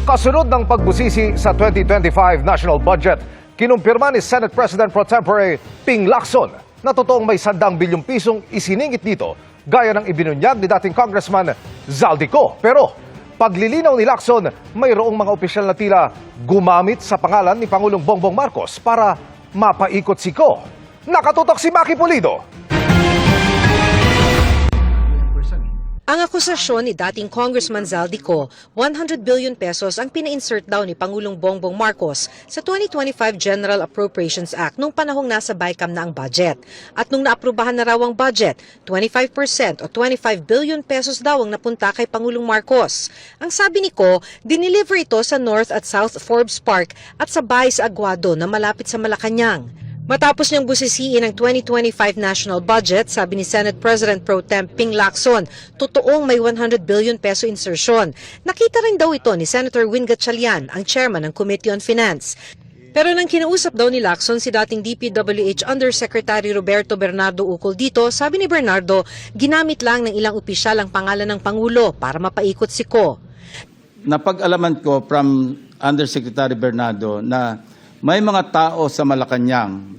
Kasunod ng pagbusisi sa 2025 national budget, kinumpirma ni Senate President Pro Tempore Ping Lacson na totoong may 100 bilyong pisong isiningit dito gaya ng ibinunyag ni dating Congressman Zaldico. Pero paglilinaw ni Lacson, mayroong mga opisyal na tila gumamit sa pangalan ni Pangulong Bongbong Marcos para mapaikot si Ko. Nakatutok si Maki Pulido. Ang akusasyon ni dating Congressman Zaldico, 100 billion pesos ang pina-insert daw ni Pangulong Bongbong Marcos sa 2025 General Appropriations Act nung panahong nasa BICAM na ang budget. At nung naaprubahan na raw ang budget, 25% o 25 billion pesos daw ang napunta kay Pangulong Marcos. Ang sabi ni Ko, dineliver ito sa North at South Forbes Park at sa bahay sa Aguado na malapit sa Malacanang. Matapos niyang busisiin ang 2025 national budget, sabi ni Senate President Pro Tem Ping Lacson, totoong may 100 billion peso insertion. Nakita rin daw ito ni Senator Win Gatchalian, ang chairman ng Committee on Finance. Pero nang kinausap daw ni Lacson si dating DPWH Undersecretary Roberto Bernardo ukol dito, sabi ni Bernardo, ginamit lang ng ilang opisyal ang pangalan ng Pangulo para mapaikot si Ko. Napag-alaman ko from Undersecretary Bernardo na may mga tao sa Malacanang,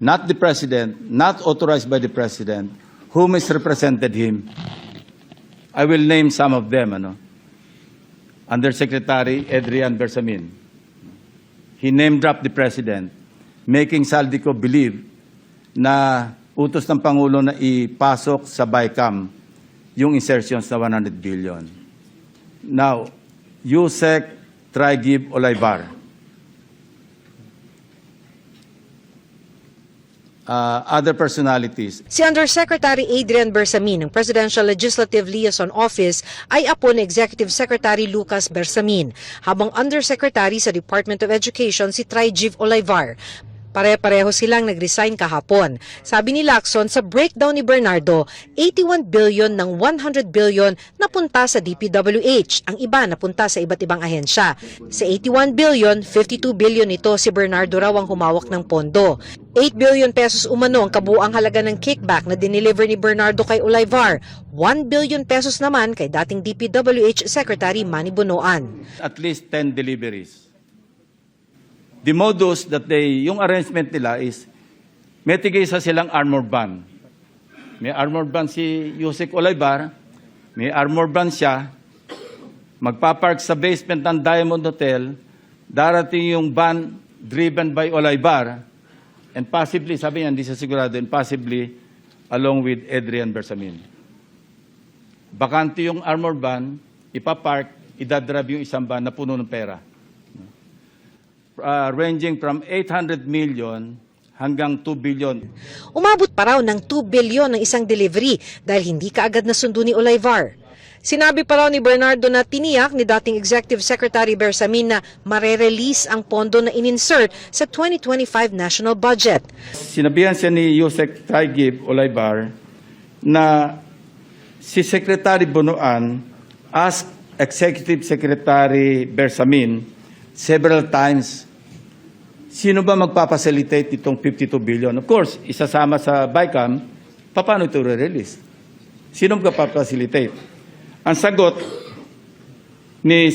not the President, not authorized by the President, who misrepresented him. I will name some of them. Undersecretary Adrian Bersamin. He name-dropped the President, making Zaldico believe na utos ng Pangulo na ipasok sa BICAM yung insertions na 100 billion. Now, Yusek Traigib Olaybar. Other personalities. Si Undersecretary Adrian Bersamin ng Presidential Legislative Liaison Office ay apo ni Executive Secretary Lucas Bersamin, habang Undersecretary sa Department of Education si Traigib Olayvar. Pare-pareho silang nag-resign kahapon. Sabi ni Lacson sa breakdown ni Bernardo, 81 billion ng 100 billion napunta sa DPWH. Ang iba napunta sa iba't ibang ahensya. Sa 81 billion, 52 billion ito si Bernardo raw ang humawak ng pondo. 8 billion pesos umano ang kabuang halaga ng kickback na dineliver ni Bernardo kay Olayvar. 1 billion pesos naman kay dating DPWH Secretary Manny Bonoan. At least 10 deliveries. The modus that yung arrangement nila is, may tigisa silang armored van. May armored van si Yusek Olaybar, may armored van siya, magpapark sa basement ng Diamond Hotel, darating yung van driven by Olaybar, and possibly, sabi niya, hindi siya sigurado, and possibly along with Adrian Bersamin. Bakante yung armored van, ipapark, idadrive yung isang van na puno ng pera. Ranging from 800 million hanggang 2 billion. Umabot pa raw ng 2 billion ng isang delivery dahil hindi kaagad nasundo ni Olayvar. Sinabi pa raw ni Bernardo na tiniyak ni dating Executive Secretary Bersamin na mare-release ang pondo na in-insert sa 2025 national budget. Sinabihan siya ni Yusek Traigib Olaybar na si Secretary Bonoan asked Executive Secretary Bersamin several times, sino ba magpapacilitate itong 52 billion? Of course, isasama sa BICAM, paano ito re-release? Sino magpapacilitate? Ang sagot ni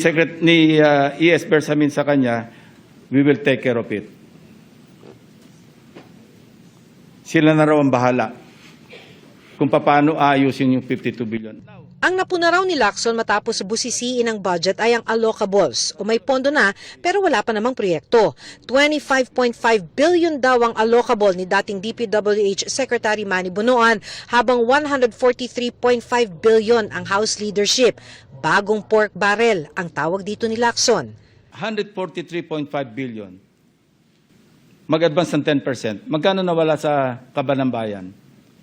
ES Bersamin sa kanya, we will take care of it. Sila na raw ang bahala kung paano ayusin yung 52 billion. Ang napuna raw ni Lacson matapos busisiin ang budget ay ang allocables o may pondo na pero wala pa namang proyekto. 25.5 billion daw ang allocable ni dating DPWH Secretary Manny Bonoan habang 143.5 billion ang House leadership. Bagong pork barrel ang tawag dito ni Lacson. 143.5 billion. Mag-advance ng 10%. Magkano nawala sa Kaban ng Bayan?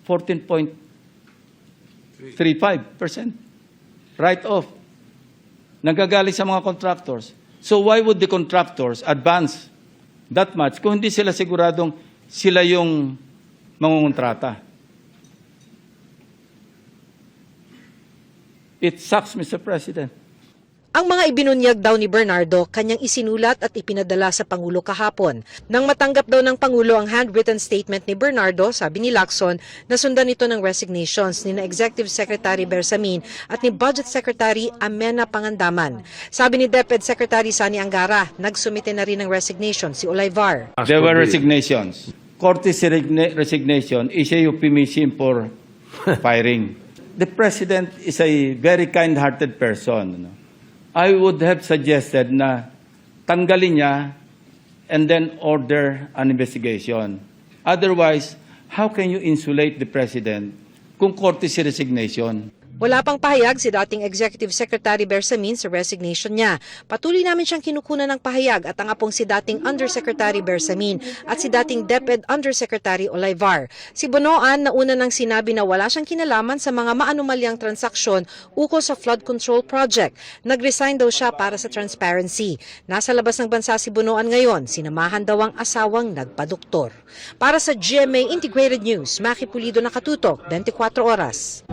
14.35%. Write-off. Nagagaling sa mga contractors. So why would the contractors advance that much kung hindi sila siguradong sila yung mangungontrata? It sucks, Mr. President. Ang mga ibinunyag daw ni Bernardo, kanyang isinulat at ipinadala sa Pangulo kahapon. Nang matanggap daw ng Pangulo ang handwritten statement ni Bernardo, sabi ni Lacson, nasundan ito ng resignations ni na Executive Secretary Bersamin at ni Budget Secretary Amena Pangandaman. Sabi ni DepEd Secretary Sani Angara, nagsumite na rin ng resignation si Olayvar. There were resignations. Courtesy resignation is a euphemism for firing. The President is a very kind-hearted person. No? I would have suggested na tanggalin niya and then order an investigation. Otherwise, how can you insulate the President kung courtesy resignation? Wala pang pahayag si dating Executive Secretary Bersamin sa resignation niya. Patuloy namin siyang kinukunan ng pahayag at ang apong si dating Undersecretary Bersamin at si dating DepEd Undersecretary Olayvar. Si Bonoan nauna nang sinabi na wala siyang kinalaman sa mga maanumalyang transaksyon ukol sa flood control project. Nag-resign daw siya para sa transparency. Nasa labas ng bansa si Bonoan ngayon, sinamahan daw ang asawang nagpaduktor. Para sa GMA Integrated News, Maki Pulido, nakatutok, 24 oras.